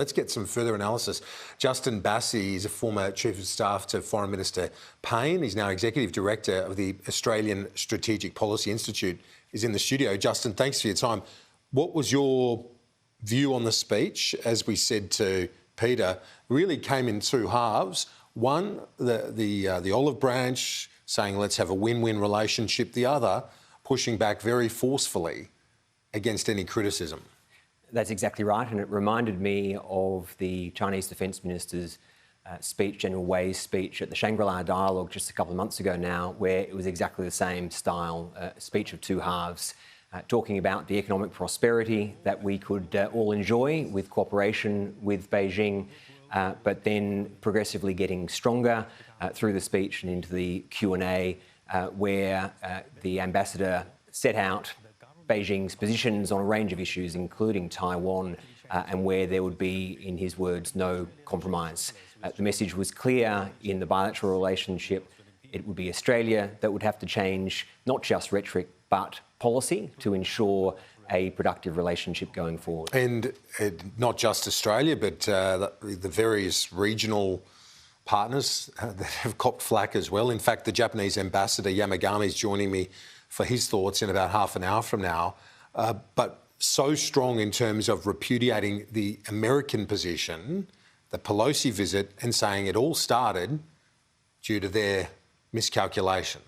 Let's get some further analysis. Justin Bassi is a former Chief of Staff to Foreign Minister Payne. He's now Executive Director of the Australian Strategic Policy Institute. He's in the studio. Justin, thanks for your time. What was your view on the speech? As we said to Peter, really came in two halves. One, the olive branch, saying let's have a win-win relationship. The other, pushing back very forcefully against any criticism. That's exactly right, and it reminded me of the Chinese Defence Minister's speech, General Wei's speech at the Shangri-La Dialogue just a couple of months ago now, where it was exactly the same style, speech of two halves, talking about the economic prosperity that we could all enjoy with cooperation with Beijing, but then progressively getting stronger through the speech and into the Q&A, where the ambassador set out Beijing's positions on a range of issues, including Taiwan, and where there would be, in his words, no compromise. The message was clear in the bilateral relationship. It would be Australia that would have to change not just rhetoric, but policy to ensure a productive relationship going forward. And not just Australia, but the various regional partners that have copped flack as well. In fact, the Japanese ambassador Yamagami is joining me for his thoughts in about half an hour from now, but so strong in terms of repudiating the American position, the Pelosi visit, and saying it all started due to their miscalculation.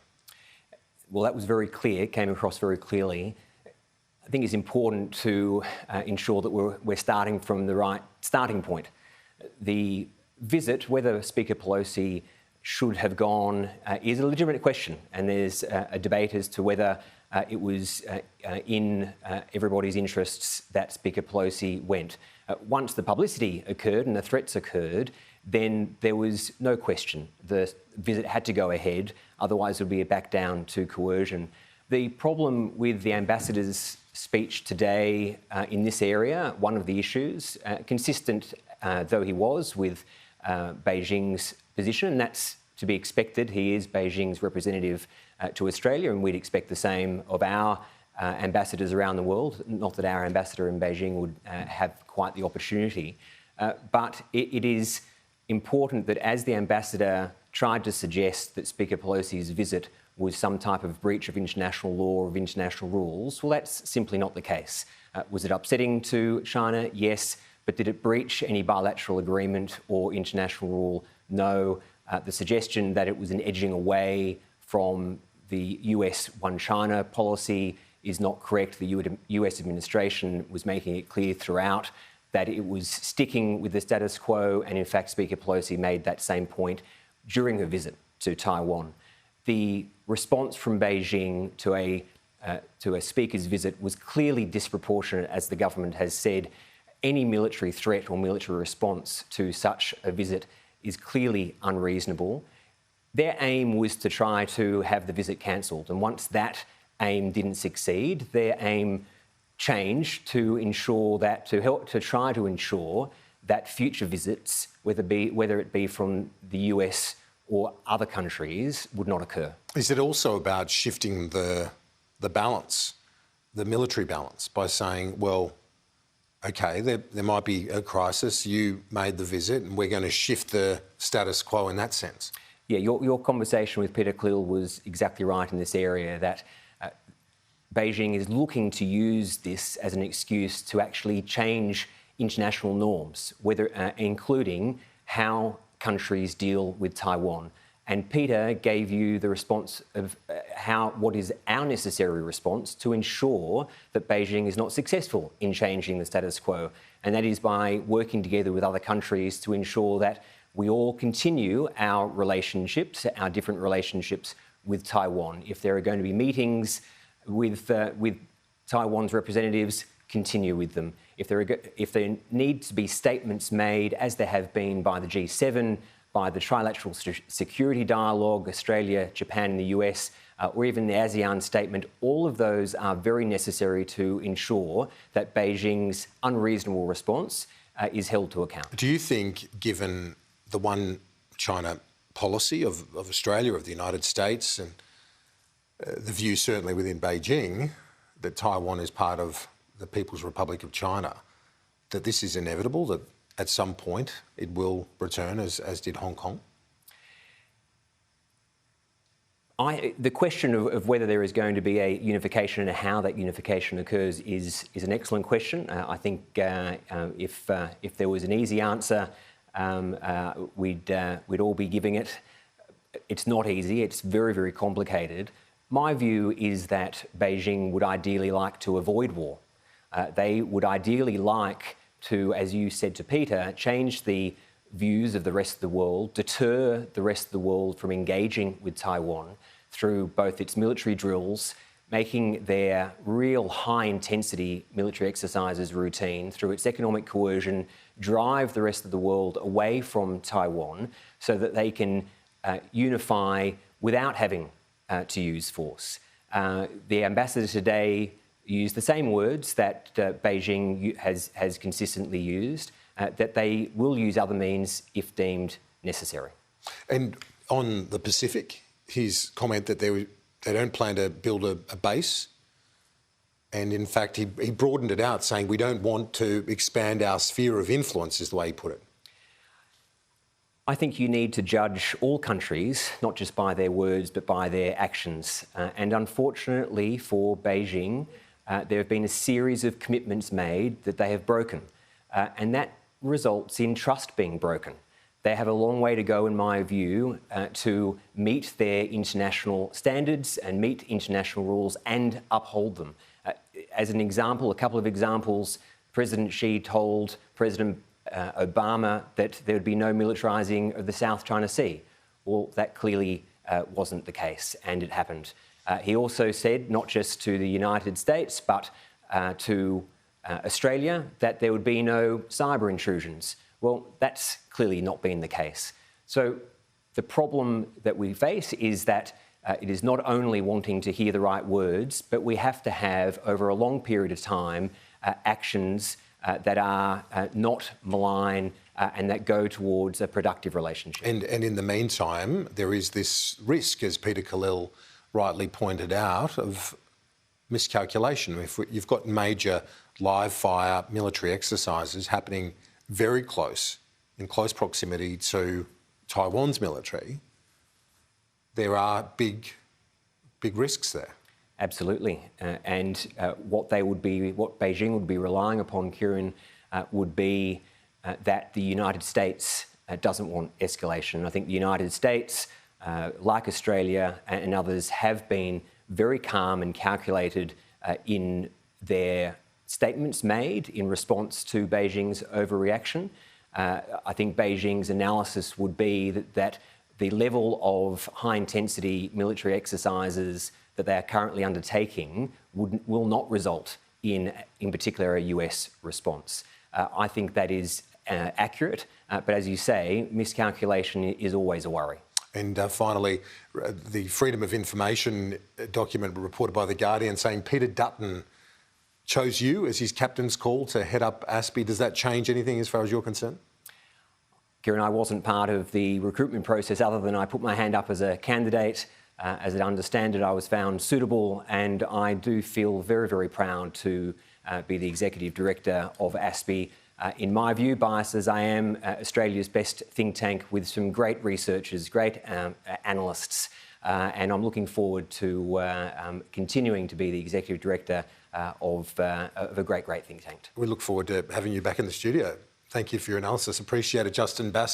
Well, that was very clear, came across very clearly. I think it's important to ensure that we're starting from the right starting point. The visit, whether Speaker Pelosi should have gone, is a legitimate question, and there's a debate as to whether it was in everybody's interests that Speaker Pelosi went. Once the publicity occurred and the threats occurred, then there was no question the visit had to go ahead, otherwise it would be a back down to coercion. The problem with the ambassador's speech today in this area, one of the issues, consistent though he was with Beijing's position, and that's to be expected. He is Beijing's representative to Australia, and we'd expect the same of our ambassadors around the world. Not that our ambassador in Beijing would have quite the opportunity, but it is important that as the ambassador tried to suggest that Speaker Pelosi's visit was some type of breach of international law or of international rules, well, that's simply not the case. Was it upsetting to China? Yes. But did it breach any bilateral agreement or international rule? No. The suggestion that it was an edging away from the US One China policy is not correct. The US administration was making it clear throughout that it was sticking with the status quo, and in fact Speaker Pelosi made that same point during her visit to Taiwan. The response from Beijing to a speaker's visit was clearly disproportionate, as the government has said. Any military threat or military response to such a visit is clearly unreasonable. Their aim was to try to have the visit cancelled, and once that aim didn't succeed, their aim changed to ensure that, to try to ensure that future visits, whether it be from the US or other countries, would not occur. Is it also about shifting the balance, the military balance, by saying, well, OK, there might be a crisis, you made the visit, and we're going to shift the status quo in that sense? Yeah, your conversation with Peter Cleal was exactly right in this area, that Beijing is looking to use this as an excuse to actually change international norms, including how countries deal with Taiwan. And Peter gave you the response of what is our necessary response to ensure that Beijing is not successful in changing the status quo. And that is by working together with other countries to ensure that we all continue our relationships, our different relationships with Taiwan. If there are going to be meetings with Taiwan's representatives, continue with them. If there need to be statements made, as there have been by the G7, by the trilateral security dialogue, Australia, Japan and the US, or even the ASEAN statement, all of those are very necessary to ensure that Beijing's unreasonable response is held to account. Do you think, given the one China policy of Australia, of the United States, and the view certainly within Beijing that Taiwan is part of the People's Republic of China, that this is inevitable, that at some point it will return, as did Hong Kong? The question of whether there is going to be a unification and how that unification occurs is an excellent question. I think if there was an easy answer, we'd all be giving it. It's not easy. It's very, very complicated. My view is that Beijing would ideally like to avoid war. They would ideally like to, as you said to Peter, change the views of the rest of the world, deter the rest of the world from engaging with Taiwan through both its military drills, making their real high-intensity military exercises routine, through its economic coercion, drive the rest of the world away from Taiwan so that they can unify without having to use force. The ambassador today used the same words that Beijing has consistently used, that they will use other means if deemed necessary. And on the Pacific, his comment that they don't plan to build a base, and in fact he broadened it out, saying we don't want to expand our sphere of influence, is the way he put it. I think you need to judge all countries, not just by their words, but by their actions. And unfortunately for Beijing, there have been a series of commitments made that they have broken. And that results in trust being broken. They have a long way to go, in my view, to meet their international standards and meet international rules and uphold them. As an example, a couple of examples, President Xi told President Obama that there would be no militarising of the South China Sea. Well, that clearly wasn't the case, and it happened. He also said, not just to the United States, but to Australia, that there would be no cyber intrusions. Well, that's clearly not been the case. So the problem that we face is that it is not only wanting to hear the right words, but we have to have, over a long period of time, actions that are not malign and that go towards a productive relationship. And in the meantime, there is this risk, as Peter Khalil rightly pointed out, of miscalculation. If you've got major live-fire military exercises happening very close, in close proximity to Taiwan's military, there are big risks there. Absolutely, what Beijing would be relying upon, Kieran, would be that the United States doesn't want escalation. I think the United States, like Australia and others, have been very calm and calculated in their statements made in response to Beijing's overreaction. I think Beijing's analysis would be that the level of high-intensity military exercises that they are currently undertaking will not result in particular, a US response. I think that is accurate, but as you say, miscalculation is always a worry. And finally, the Freedom of Information document reported by The Guardian saying Peter Dutton chose you as his captain's call to head up ASPI. Does that change anything as far as you're concerned? Kieran, I wasn't part of the recruitment process other than I put my hand up as a candidate. As I understand it, I was found suitable, and I do feel very, very proud to be the Executive Director of ASPI. In my view, biased as I am, Australia's best think tank with some great researchers, great analysts, and I'm looking forward to continuing to be the Executive Director of a great think tank. We look forward to having you back in the studio. Thank you for your analysis. Appreciate it, Justin Bassi.